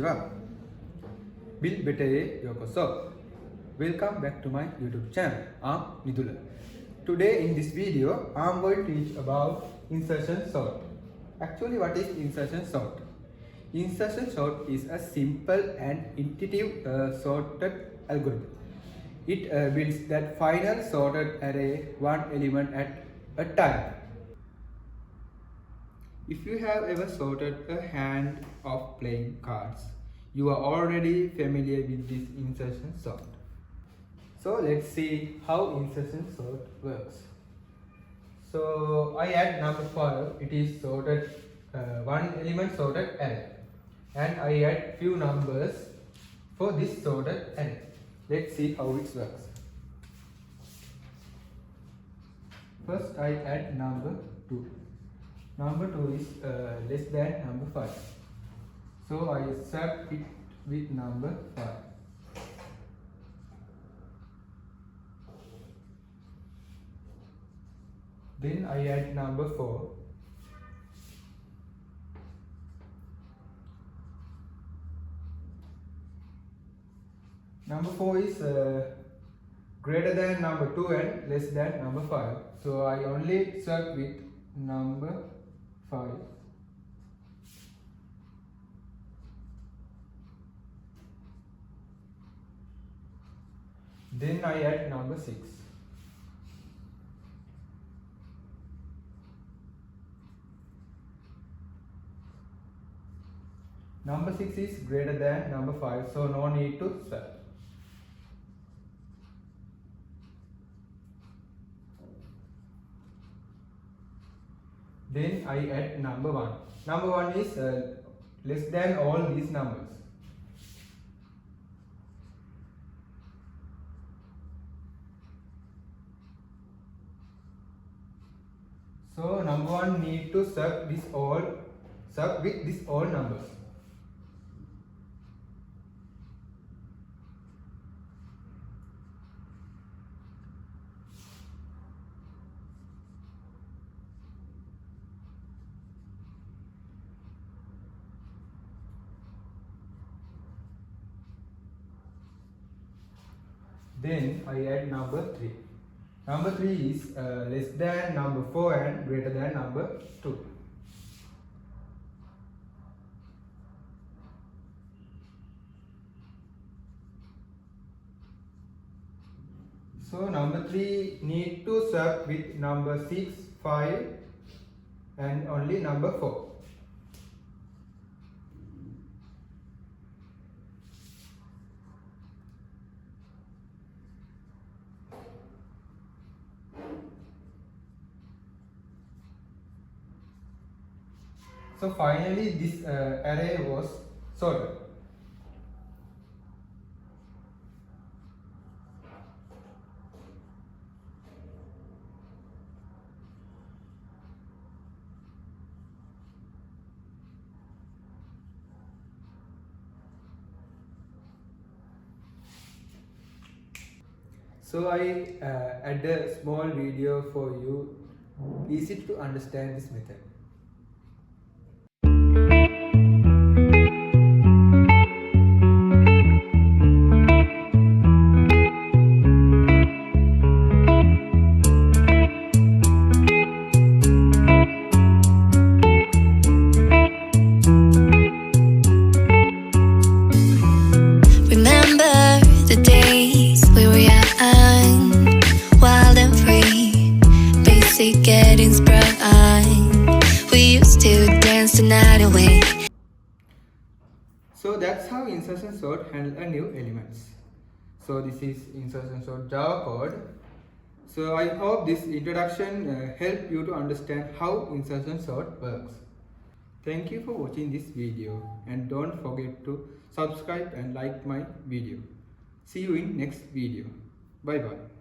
konnichiwa. Bill Betaye yokoso. Welcome back to my YouTube channel. I'm Nidula. Today in this video, I'm going to teach about insertion sort. Actually, what is insertion sort? Insertion sort is a simple and intuitive sorted algorithm. It builds that final sorted array one element at a time. If you have ever sorted a hand of playing cards, you are already familiar with this insertion sort. So let's see how insertion sort works. So I add number 5, it is sorted one element sorted array, and I add few numbers for this sorted array. Let's see how it works. First I add number 2. Number 2 is less than number 5. So I swap it with number 5. Then I add number 4. Number 4 is greater than number 2 and less than number 5. So I only swap with number 5. Then I add number 6. Number 6 is greater than number 5, so no need to swap. Then I add number 1. Number 1 is less than all these numbers. So number 1 need to swap with this all numbers. Then I add number 3. Number 3 is less than number 4 and greater than number 2. So number 3 need to swap with number 6, 5 and only number 4. So finally this array was sorted. So I add a small video for you, easy to understand this method. Getting sprung, we used to dance the night away. So that's how insertion sort handle a new elements. So this is insertion sort Java code. So I hope this introduction helped you to understand how insertion sort works. Thank you for watching this video, and don't forget to subscribe and like my video. See you in next video. Bye bye.